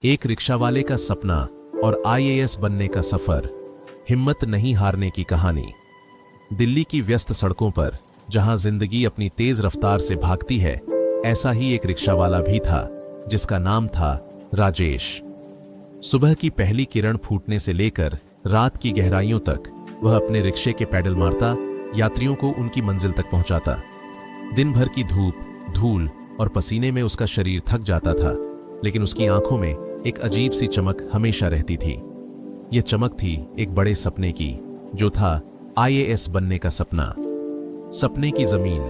एक रिक्शावाले का सपना और आईएएस बनने का सफर, हिम्मत नहीं हारने की कहानी। दिल्ली की व्यस्त सड़कों पर जहां जिंदगी अपनी तेज रफ्तार से भागती है, ऐसा ही एक रिक्शावाला भी था जिसका नाम था राजेश। सुबह की पहली किरण फूटने से लेकर रात की गहराइयों तक वह अपने रिक्शे के पैडल मारता, यात्रियों को उनकी मंजिल तक पहुंचाता। दिन भर की धूप, धूल और पसीने में उसका शरीर थक जाता था, लेकिन उसकी आंखों में एक अजीब सी चमक हमेशा रहती थी। यह चमक थी एक बड़े सपने की, जो था आईएएस बनने का सपना। सपने की जमीन।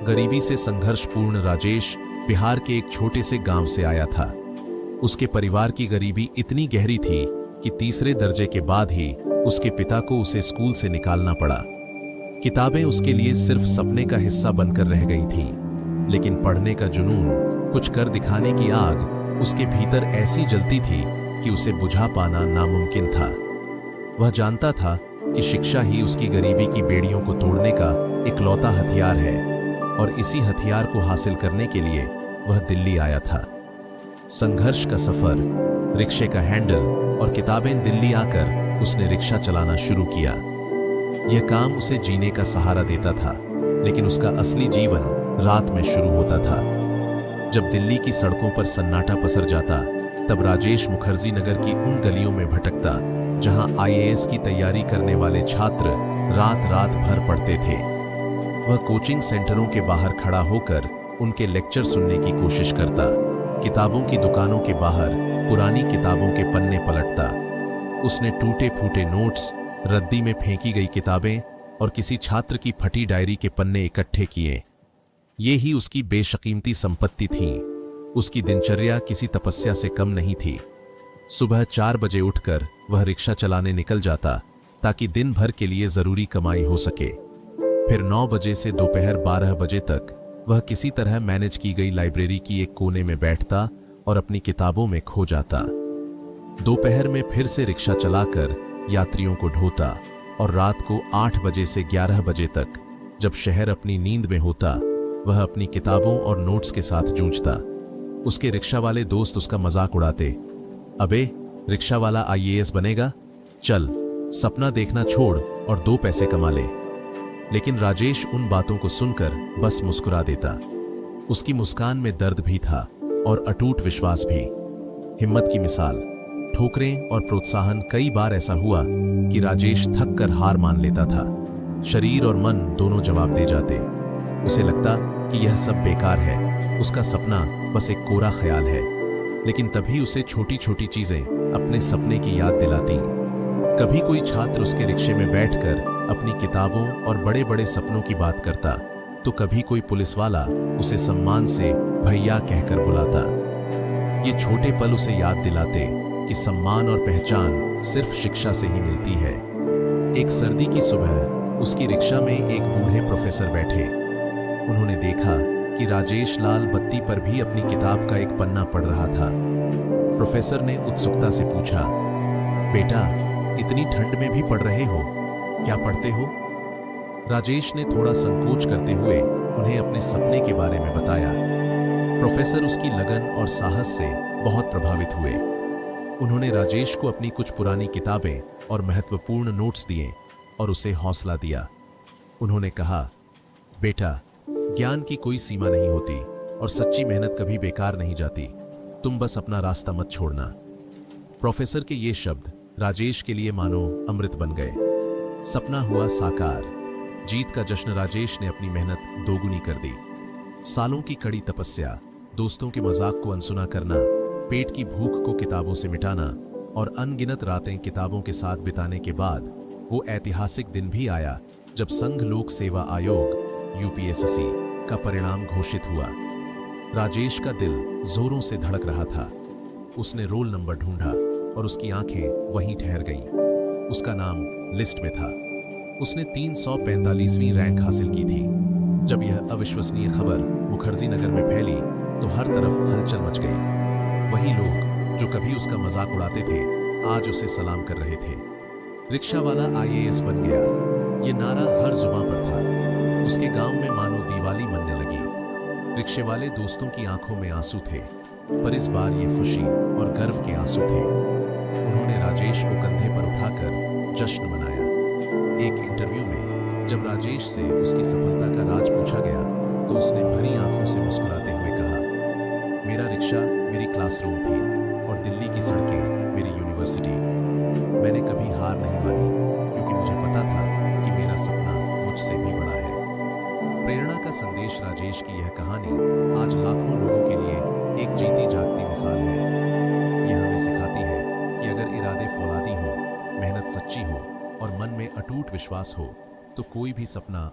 गरीबी से संघर्षपूर्ण राजेश बिहार के एक छोटे से गांव से आया था। उसके परिवार की गरीबी इतनी गहरी थी कि तीसरे दर्जे के बाद ही उसके पिता को उसे स्कूल से निकालना पड़ा। किताबें उसके लिए सिर्फ सपने का हिस्सा बनकर रह गई थीं, लेकिन पढ़ने का जुनून, कुछ कर दिखाने की आग उसके भीतर ऐसी जलती थी कि उसे बुझा पाना नामुमकिन था। वह जानता था कि शिक्षा ही उसकी गरीबी की बेड़ियों को तोड़ने का इकलौता हथियार है, और इसी हथियार को हासिल करने के लिए वह दिल्ली आया था। संघर्ष का सफर, रिक्शे का हैंडल और किताबें। दिल्ली आकर उसने रिक्शा चलाना शुरू किया। यह काम उसे जीने का सहारा देता था, लेकिन उसका असली जीवन रात में शुरू होता था। जब दिल्ली की सड़कों पर सन्नाटा पसर जाता, तब राजेश मुखर्जी नगर की उन गलियों में भटकता जहां आईएएस की तैयारी करने वाले छात्र रात रात भर पढ़ते थे। वह कोचिंग सेंटरों के बाहर खड़ा होकर उनके लेक्चर सुनने की कोशिश करता, किताबों की दुकानों के बाहर पुरानी किताबों के पन्ने पलटता। उसने टूटे फूटे नोट्स, रद्दी में फेंकी गई किताबें और किसी छात्र की फटी डायरी के पन्ने इकट्ठे किए। ये ही उसकी बेशकीमती संपत्ति थी। उसकी दिनचर्या किसी तपस्या से कम नहीं थी। सुबह 4 बजे उठकर वह रिक्शा चलाने निकल जाता, ताकि दिन भर के लिए जरूरी कमाई हो सके। फिर 9 बजे से दोपहर 12 बजे तक वह किसी तरह मैनेज की गई लाइब्रेरी की एक कोने में बैठता और अपनी किताबों में खो जाता। दोपहर में फिर से रिक्शा चलाकर यात्रियों को ढोता, और रात को 8 बजे से 11 बजे तक, जब शहर अपनी नींद में होता, वह अपनी किताबों और नोट्स के साथ जूझता। उसके रिक्शा वाले दोस्त उसका मजाक उड़ाते, अबे रिक्शा वाला आईएएस बनेगा, चल सपना देखना छोड़ और 2 पैसे कमा ले। लेकिन राजेश उन बातों को सुनकर बस मुस्कुरा देता। उसकी मुस्कान में दर्द भी था और अटूट विश्वास भी। हिम्मत की मिसाल, ठोकरें और प्रोत्साहन। कई बार ऐसा हुआ कि राजेश थक कर हार मान लेता था। शरीर और मन दोनों जवाब दे जाते। उसे लगता कि यह सब बेकार है, उसका सपना बस एक कोरा ख्याल है। लेकिन तभी उसे छोटी छोटी चीजें अपने सपने की याद दिलाती। कभी कोई छात्र उसके रिक्शे में बैठकर अपनी किताबों और बड़े बड़े सपनों की बात करता, तो कभी कोई पुलिस वाला उसे सम्मान से भैया कहकर बुलाता। ये छोटे पल उसे याद दिलाते कि सम्मान और पहचान सिर्फ शिक्षा से ही मिलती है। एक सर्दी की सुबह उसकी रिक्शा में एक बूढ़े प्रोफेसर बैठे। उन्होंने देखा कि राजेश लाल बत्ती पर भी अपनी किताब का एक पन्ना पढ़ रहा था। प्रोफेसर ने उत्सुकता से पूछा, बेटा इतनी ठंड में भी पढ़ रहे हो, क्या पढ़ते हो? राजेश ने थोड़ा संकोच करते हुए उन्हें अपने सपने के बारे में बताया। प्रोफेसर उसकी लगन और साहस से बहुत प्रभावित हुए। उन्होंने राजेश को अपनी कुछ पुरानी किताबें और महत्वपूर्ण नोट्स दिए और उसे हौसला दिया। उन्होंने कहा, बेटा ज्ञान की कोई सीमा नहीं होती और सच्ची मेहनत कभी बेकार नहीं जाती। तुम बस अपना रास्ता मत छोड़ना। प्रोफेसर के ये शब्द राजेश के लिए मानो अमृत बन गए। सपना हुआ साकार। जीत का जश्न। राजेश ने अपनी मेहनत दोगुनी कर दी। सालों की कड़ी तपस्या, दोस्तों के मजाक को अनसुना करना, पेट की भूख को किताबों से मिटाना और अनगिनत रातें किताबों के साथ बिताने के बाद वो ऐतिहासिक दिन भी आया जब संघ लोक सेवा आयोग यूपीएससी का परिणाम घोषित हुआ। राजेश का दिल जोरों से धड़क रहा था। उसने रोल नंबर ढूंढा और उसकी आंखें वहीं ठहर गईं। उसका नाम लिस्ट में था। उसने 345वीं रैंक हासिल की थी। जब यह अविश्वसनीय खबर मुखर्जी नगर में फैली, तो हर तरफ हलचल मच गई। वही लोग जो कभी उसका मजाक उड़ाते थे, आज उसे सलाम कर रहे थे। रिक्शा वाला आईएएस बन गया, ये नारा हर जुबां पर था। उसके गांव में मानो दिवाली मनने लगी। रिक्शे वाले दोस्तों की आंखों में आंसू थे। पर इस बार ये खुशी और गर्व के आंसू थे। उन्होंने राजेश को कंधे पर उठाकर जश्न मनाया। एक इंटरव्यू में जब राजेश से उसकी सफलता का राज पूछा गया तो उसने भरी आंखों से मुस्कुराते हुए कहा, मेरा रिक्शा मेरी क्लासरूम थी और दिल्ली की सड़कें मेरी यूनिवर्सिटी। मैंने कभी हार नहीं मानी क्योंकि मुझे पता था कि मेरा सपना मुझसे भी बड़ा है। प्रेरणा का संदेश। राजेश की यह कहानी आज लाखों लोगों के लिए एक जीती जागती मिसाल है। यह हमें सिखाती है कि अगर इरादे फौलादी हो, मेहनत सच्ची हो और मन में अटूट विश्वास हो तो कोई भी सपना